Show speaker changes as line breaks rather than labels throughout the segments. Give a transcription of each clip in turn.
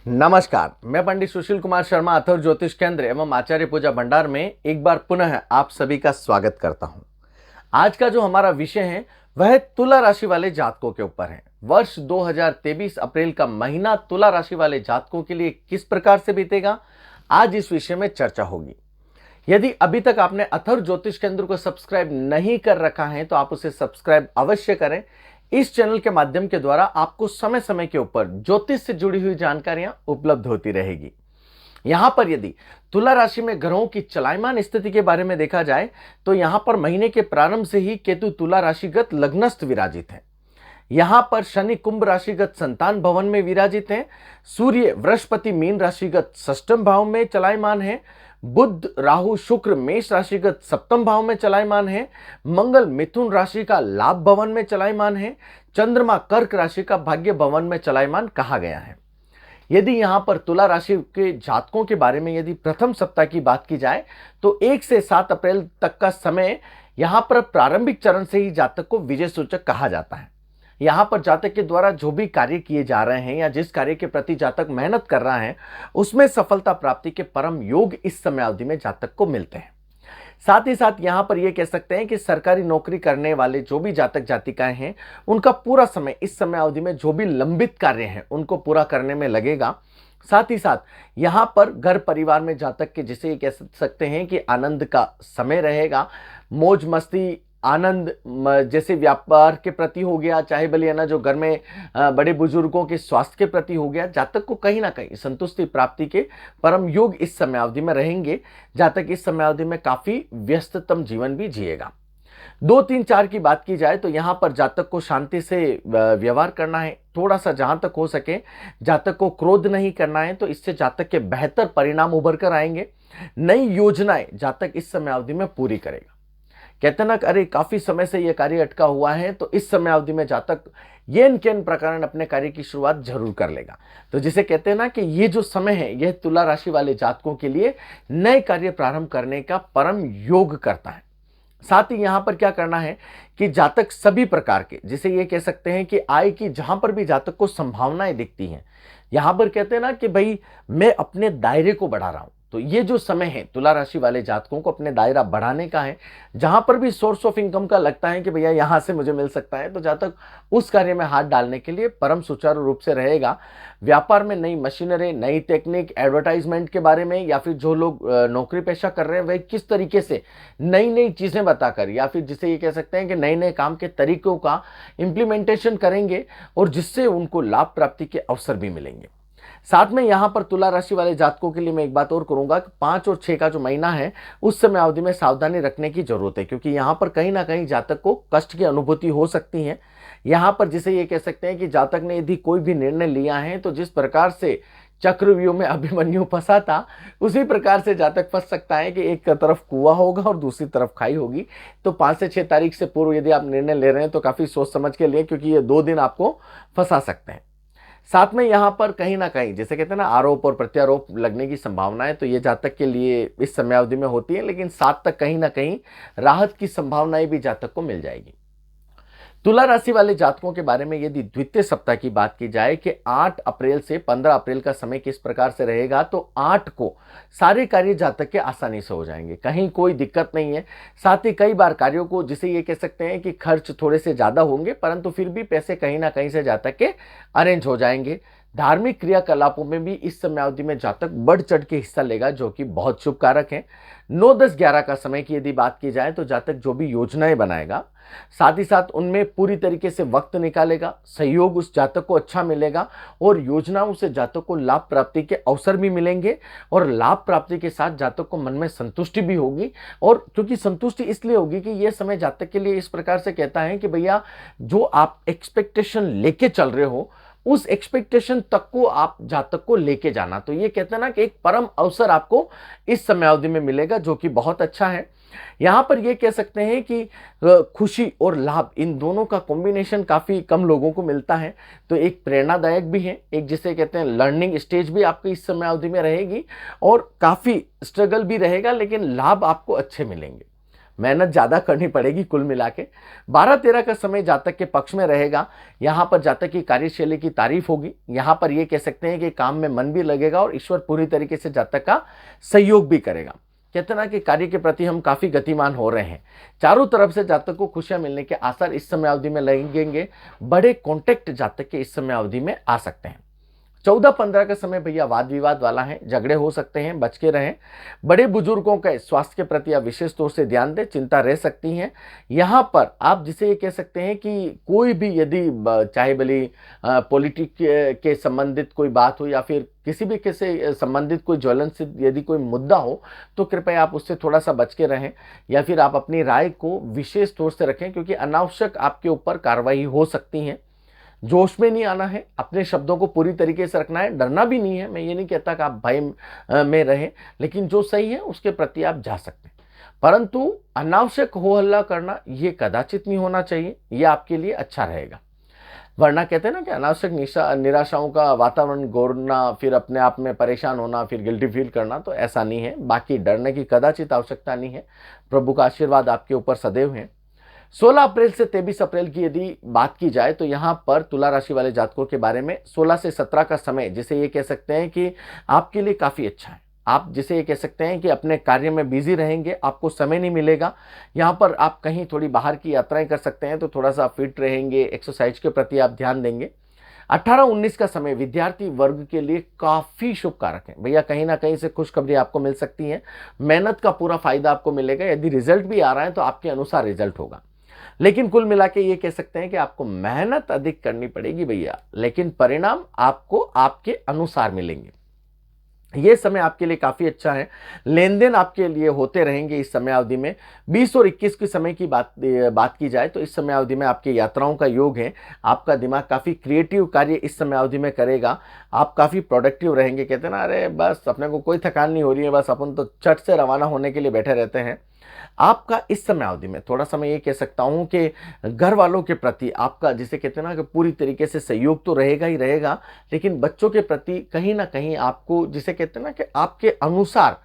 नमस्कार, मैं पंडित सुशील कुमार शर्मा अथर्व ज्योतिष केंद्र एवं आचार्य पूजा भंडार में एक बार पुनः आप सभी का स्वागत करता हूं। आज का जो हमारा विषय है वह तुला राशि वाले जातकों के ऊपर है। वर्ष 2023 अप्रैल का महीना तुला राशि वाले जातकों के लिए किस प्रकार से बीतेगा, आज इस विषय में चर्चा होगी। यदि अभी तक आपने अथर्व ज्योतिष केंद्र को सब्सक्राइब नहीं कर रखा है तो आप उसे सब्सक्राइब अवश्य करें। इस चैनल के माध्यम के द्वारा आपको समय समय के ऊपर ज्योतिष से जुड़ी हुई जानकारियां उपलब्ध होती रहेगी। यहां पर यदि तुला राशि में ग्रहों की चलायमान स्थिति के बारे में देखा जाए तो यहां पर महीने के प्रारंभ से ही केतु तुला राशिगत लग्नस्थ विराजित है। यहां पर शनि कुंभ राशिगत संतान भवन में विराजित है। सूर्य वृषपति मीन राशिगत षष्ठम भाव में चलायमान है। बुध राहु शुक्र मेष राशिगत सप्तम भाव में चलायमान है। मंगल मिथुन राशि का लाभ भवन में चलायमान है। चंद्रमा कर्क राशि का भाग्य भवन में चलायमान कहा गया है। यदि यहां पर तुला राशि के जातकों के बारे में यदि प्रथम सप्ताह की बात की जाए तो 1 से 7 अप्रैल तक का समय यहां पर प्रारंभिक चरण से ही जातक को विजय सूचक कहा जाता है। यहां पर जातक के द्वारा जो भी कार्य किए जा रहे हैं या जिस कार्य के प्रति जातक मेहनत कर रहा है उसमें सफलता प्राप्ति के परम योग इस समय अवधि में जातक को मिलते हैं। साथ ही साथ यहां पर यह कह सकते हैं कि सरकारी नौकरी करने वाले जो भी जातक जातिकाएं हैं उनका पूरा समय इस समय अवधि में जो भी लंबित कार्य हैं उनको पूरा करने में लगेगा। साथ ही साथ यहां पर घर परिवार में जातक के जिसे ये कह सकते हैं कि आनंद का समय रहेगा। मौज मस्ती आनंद जैसे व्यापार के प्रति हो गया, चाहे भले ना जो घर में बड़े बुजुर्गों के स्वास्थ्य के प्रति हो गया, जातक को कहीं ना कहीं संतुष्टि प्राप्ति के परम योग इस समयावधि में रहेंगे। जातक इस समयावधि में काफी व्यस्ततम जीवन भी जिएगा। 2, 3, 4 की बात की जाए तो यहां पर जातक को शांति से व्यवहार करना है। थोड़ा सा जहां तक हो सके जातक को क्रोध नहीं करना है, तो इससे जातक के बेहतर परिणाम उभर कर आएंगे। नई योजनाएं जातक इस समयावधि में पूरी करेगा। कहते ना अरे काफी समय से यह कार्य अटका हुआ है, तो इस समय अवधि में जातक येन केन प्रकार अपने कार्य की शुरुआत जरूर कर लेगा। तो जिसे कहते हैं ना कि ये जो समय है यह तुला राशि वाले जातकों के लिए नए कार्य प्रारंभ करने का परम योग करता है। साथ ही यहां पर क्या करना है कि जातक सभी प्रकार के जिसे ये कह सकते हैं कि आय की जहां पर भी जातक को संभावनाएं दिखती हैं, यहां पर कहते हैं ना कि भाई मैं अपने दायरे को बढ़ा रहा हूं, तो ये जो समय है तुला राशि वाले जातकों को अपने दायरा बढ़ाने का है। जहां पर भी सोर्स ऑफ इनकम का लगता है कि भैया यहां से मुझे मिल सकता है, तो जातक उस कार्य में हाथ डालने के लिए परम सुचारू रूप से रहेगा। व्यापार में नई मशीनरी, नई टेक्निक, एडवर्टाइजमेंट के बारे में या फिर जो लोग नौकरी पेशा कर रहे हैं वह किस तरीके से नई नई चीजें बताकर या फिर जिसे ये कह सकते हैं कि नए नए काम के तरीकों का इंप्लीमेंटेशन करेंगे और जिससे उनको लाभ प्राप्ति के अवसर भी मिलेंगे। साथ में यहां पर तुला राशि वाले जातकों के लिए मैं एक बात और करूंगा कि 5 और 6 का जो महीना है उस समय अवधि में सावधानी रखने की जरूरत है, क्योंकि यहां पर कहीं ना कहीं जातक को कष्ट की अनुभूति हो सकती है। यहां पर जिसे ये कह सकते हैं कि जातक ने यदि कोई भी निर्णय लिया है तो जिस प्रकार से चक्रव्यूह में अभिमन्यु फंसा था उसी प्रकार से जातक फंस सकता है कि एक तरफ कुआं होगा और दूसरी तरफ खाई होगी। तो 5 से 6 तारीख से पूर्व यदि आप निर्णय ले रहे हैं तो काफी सोच समझ के लिए, क्योंकि ये 2 दिन आपको फंसा सकते हैं। साथ में यहां पर कहीं ना कहीं जैसे कहते हैं ना आरोप और प्रत्यारोप लगने की संभावना है, तो ये जातक के लिए इस समयावधि में होती है, लेकिन साथ तक कहीं ना कहीं राहत की संभावनाएं भी जातक को मिल जाएगी। तुला राशि वाले जातकों के बारे में यदि द्वितीय सप्ताह की बात की जाए कि 8 अप्रैल से 15 अप्रैल का समय किस प्रकार से रहेगा, तो 8 को सारे कार्य जातक के आसानी से हो जाएंगे, कहीं कोई दिक्कत नहीं है। साथ ही कई बार कार्यों को जिसे ये कह सकते हैं कि खर्च थोड़े से ज्यादा होंगे, परंतु फिर भी पैसे कहीं ना कहीं से जातक के अरेंज हो जाएंगे। धार्मिक क्रियाकलापों में भी इस समयावधि में जातक बढ़ चढ़ के हिस्सा लेगा, जो कि बहुत शुभ कारक है। 9, 10, 11 का समय की यदि बात की जाए तो जातक जो भी योजनाएं बनाएगा साथ ही साथ उनमें पूरी तरीके से वक्त निकालेगा, सहयोग उस जातक को अच्छा मिलेगा और योजनाओं से जातक को लाभ प्राप्ति के अवसर भी मिलेंगे। और लाभ प्राप्ति के साथ जातक को मन में संतुष्टि भी होगी, और क्योंकि संतुष्टि इसलिए होगी कि यह समय जातक के लिए इस प्रकार से कहता है कि भैया जो आप एक्सपेक्टेशन लेके चल रहे हो उस एक्सपेक्टेशन तक को आप जातक को लेके जाना, तो ये कहते हैं ना कि एक परम अवसर आपको इस समयावधि में मिलेगा, जो कि बहुत अच्छा है। यहां पर ये कह सकते हैं कि खुशी और लाभ इन दोनों का कॉम्बिनेशन काफी कम लोगों को मिलता है, तो एक प्रेरणादायक भी है, एक जिसे कहते हैं लर्निंग स्टेज भी आपकी इस समय अवधि में रहेगी और काफी स्ट्रगल भी रहेगा, लेकिन लाभ आपको अच्छे मिलेंगे। मेहनत ज़्यादा करनी पड़ेगी कुल मिला के। 12-13 का समय जातक के पक्ष में रहेगा। यहाँ पर जातक की कार्यशैली की तारीफ होगी। यहाँ पर ये कह सकते हैं कि काम में मन भी लगेगा और ईश्वर पूरी तरीके से जातक का सहयोग भी करेगा। कहते हैं ना कि कार्य के प्रति हम काफ़ी गतिमान हो रहे हैं। चारों तरफ से जातक को खुशियां मिलने के आसार इस समय अवधि में लगेंगे। बड़े कॉन्टेक्ट जातक के इस समय अवधि में आ सकते हैं। 14-15 का समय भैया वाद विवाद वाला है, झगड़े हो सकते हैं, बच के रहें। बड़े बुजुर्गों के स्वास्थ्य के प्रति आप विशेष तौर से ध्यान दें, चिंता रह सकती है। यहाँ पर आप जिसे ये कह सकते हैं कि कोई भी यदि चाहे भले पॉलिटिक के संबंधित कोई बात हो या फिर किसी भी से संबंधित कोई ज्वलनशील यदि कोई मुद्दा हो तो कृपया आप उससे थोड़ा सा बच के रहें या फिर आप अपनी राय को विशेष तौर से रखें, क्योंकि अनावश्यक आपके ऊपर कार्रवाई हो सकती है। जोश में नहीं आना है, अपने शब्दों को पूरी तरीके से रखना है, डरना भी नहीं है। मैं ये नहीं कहता कि आप भय में रहें, लेकिन जो सही है उसके प्रति आप जा सकते हैं, परंतु अनावश्यक हो हल्ला करना ये कदाचित नहीं होना चाहिए। ये आपके लिए अच्छा रहेगा। वरना कहते हैं ना कि अनावश्यक निराशाओं का वातावरण गोरना, फिर अपने आप में परेशान होना, फिर गिल्टी फील करना, तो ऐसा नहीं है। बाकी डरने की कदाचित आवश्यकता नहीं है। प्रभु का आशीर्वाद आपके ऊपर सदैव है। 16 अप्रैल से 23 अप्रैल की यदि बात की जाए तो यहाँ पर तुला राशि वाले जातकों के बारे में 16 से 17 का समय जिसे ये कह सकते हैं कि आपके लिए काफ़ी अच्छा है। आप जिसे ये कह सकते हैं कि अपने कार्य में बिजी रहेंगे, आपको समय नहीं मिलेगा। यहाँ पर आप कहीं थोड़ी बाहर की यात्राएं कर सकते हैं, तो थोड़ा सा फिट रहेंगे, एक्सरसाइज के प्रति आप ध्यान देंगे। 18-19 का समय विद्यार्थी वर्ग के लिए काफ़ी शुभ कारक है भैया। कहीं ना कहीं से खुशखबरी आपको मिल सकती है। मेहनत का पूरा फायदा आपको मिलेगा। यदि रिजल्ट भी आ रहा है तो आपके अनुसार रिजल्ट होगा, लेकिन कुल मिला के ये कह सकते हैं कि आपको मेहनत अधिक करनी पड़ेगी भैया, लेकिन परिणाम आपको आपके अनुसार मिलेंगे। ये समय आपके लिए काफी अच्छा है। लेन देन आपके लिए होते रहेंगे इस समय अवधि में। 20 और 21 के समय की बात की जाए तो इस समय अवधि में आपके यात्राओं का योग है। आपका दिमाग काफी क्रिएटिव कार्य इस समय अवधि में करेगा। आप काफी प्रोडक्टिव रहेंगे। कहते हैं ना, अरे बस अपने को कोई थकान नहीं हो रही है, बस अपन तो चट से रवाना होने के लिए बैठे रहते हैं। आपका इस समय अवधि में थोड़ा सा मैं ये कह सकता हूं कि घर वालों के प्रति आपका जिसे कहते हैं ना कि पूरी तरीके से सहयोग तो रहेगा ही रहेगा, लेकिन बच्चों के प्रति कहीं ना कहीं आपको जिसे कहते हैं ना कि आपके अनुसार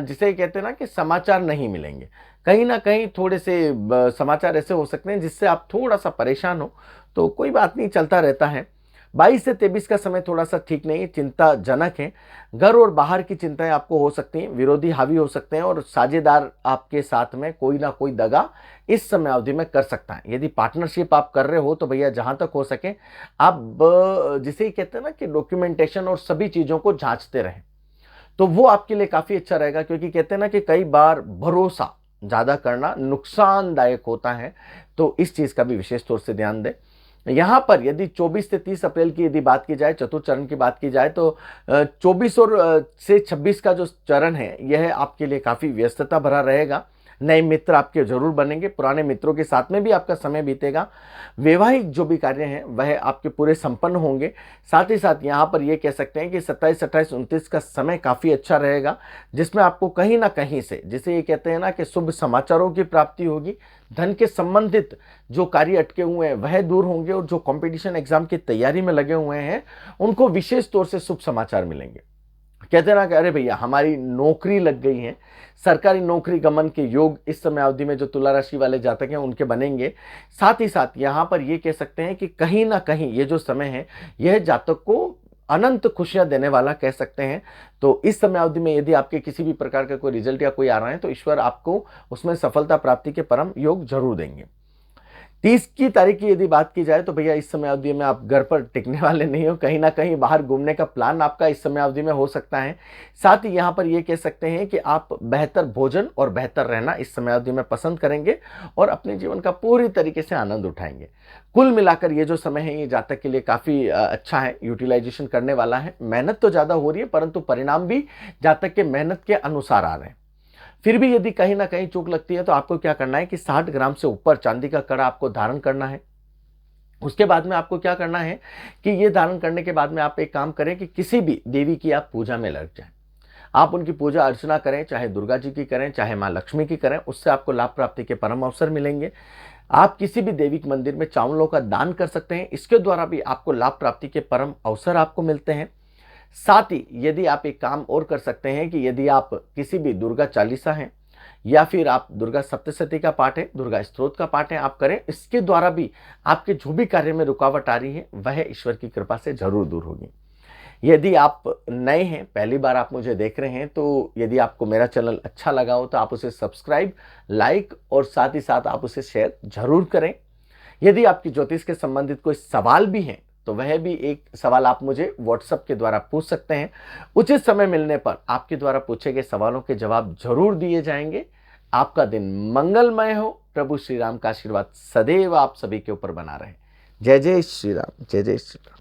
जिसे कहते हैं ना कि समाचार नहीं मिलेंगे। कहीं ना कहीं थोड़े से समाचार ऐसे हो सकते हैं जिससे आप थोड़ा सा परेशान हो, तो कोई बात नहीं, चलता रहता है। 22 से 23 का समय थोड़ा सा ठीक नहीं है, चिंताजनक है। घर और बाहर की चिंताएं आपको हो सकती हैं, विरोधी हावी हो सकते हैं और साझेदार आपके साथ में कोई ना कोई दगा इस समय अवधि में कर सकता है। यदि पार्टनरशिप आप कर रहे हो तो भैया जहां तक हो सके आप जिसे कहते हैं ना कि डॉक्यूमेंटेशन और सभी चीजों को जांचते रहें, तो वो आपके लिए काफी अच्छा रहेगा। क्योंकि कहते हैं ना कि कई बार भरोसा ज्यादा करना नुकसानदायक होता है, तो इस चीज का भी विशेष तौर से ध्यान दें। यहाँ पर यदि 24 से 30 अप्रैल की यदि बात की जाए, चतुर्थ चरण की बात की जाए, तो 24 और से 26 का जो चरण है यह आपके लिए काफी व्यस्तता भरा रहेगा। नए मित्र आपके जरूर बनेंगे, पुराने मित्रों के साथ में भी आपका समय बीतेगा। वैवाहिक जो भी कार्य हैं वह आपके पूरे संपन्न होंगे। साथ ही साथ यहाँ पर यह कह सकते हैं कि 27, 28, 29 का समय काफ़ी अच्छा रहेगा, जिसमें आपको कहीं ना कहीं से जिसे ये कहते हैं ना कि शुभ समाचारों की प्राप्ति होगी। धन के संबंधित जो कार्य अटके हुए हैं वह दूर होंगे और जो कंपटीशन एग्जाम की तैयारी में लगे हुए हैं उनको विशेष तौर से शुभ समाचार मिलेंगे। कहते हैं ना कि अरे भैया हमारी नौकरी लग गई है, सरकारी नौकरी गमन के योग इस समय अवधि में जो तुला राशि वाले जातक हैं उनके बनेंगे। साथ ही साथ यहाँ पर ये कह सकते हैं कि कहीं ना कहीं ये जो समय है यह जातक को अनंत खुशियां देने वाला कह सकते हैं। तो इस समय अवधि में यदि आपके किसी भी प्रकार का कोई रिजल्ट या कोई आ रहा है तो ईश्वर आपको उसमें सफलता प्राप्ति के परम योग जरूर देंगे। 30 की तारीख की यदि बात की जाए तो भैया इस समय अवधि में आप घर पर टिकने वाले नहीं हो, कहीं ना कहीं बाहर घूमने का प्लान आपका इस समय अवधि में हो सकता है। साथ ही यहाँ पर ये कह सकते हैं कि आप बेहतर भोजन और बेहतर रहना इस समय अवधि में पसंद करेंगे और अपने जीवन का पूरी तरीके से आनंद उठाएंगे। कुल मिलाकर ये जो समय है ये जातक के लिए काफ़ी अच्छा है, यूटिलाइजेशन करने वाला है। मेहनत तो ज़्यादा हो रही है परंतु परिणाम भी जातक के मेहनत के अनुसार आ रहे हैं। फिर भी यदि कहीं ना कहीं चूक लगती है तो आपको क्या करना है कि 60 ग्राम से ऊपर चांदी का कड़ा आपको धारण करना है। उसके बाद में आपको क्या करना है कि ये धारण करने के बाद में आप एक काम करें कि किसी भी देवी की आप पूजा में लग जाएं। आप उनकी पूजा अर्चना करें, चाहे दुर्गा जी की करें चाहे माँ लक्ष्मी की करें, उससे आपको लाभ प्राप्ति के परम अवसर मिलेंगे। आप किसी भी देवी मंदिर में चावलों का दान कर सकते हैं, इसके द्वारा भी आपको लाभ प्राप्ति के परम अवसर आपको मिलते हैं। साथ ही यदि आप एक काम और कर सकते हैं कि यदि आप किसी भी दुर्गा चालीसा हैं या फिर आप दुर्गा सप्तशती का पाठ है, दुर्गा स्तोत्र का पाठ है, आप करें। इसके द्वारा भी आपके जो भी कार्य में रुकावट आ रही है वह ईश्वर की कृपा से जरूर दूर होगी। यदि आप नए हैं, पहली बार आप मुझे देख रहे हैं, तो यदि आपको मेरा चैनल अच्छा लगा हो तो आप उसे सब्सक्राइब, लाइक और साथ ही साथ आप उसे शेयर जरूर करें। यदि आपकी ज्योतिष के संबंधित कोई सवाल भी हैं तो वह भी एक सवाल आप मुझे व्हाट्सएप के द्वारा पूछ सकते हैं। उचित समय मिलने पर आपके द्वारा पूछे गए सवालों के जवाब जरूर दिए जाएंगे। आपका दिन मंगलमय हो। प्रभु श्री राम का आशीर्वाद सदैव आप सभी के ऊपर बना रहे। जय जय श्री राम, जय जय श्री राम।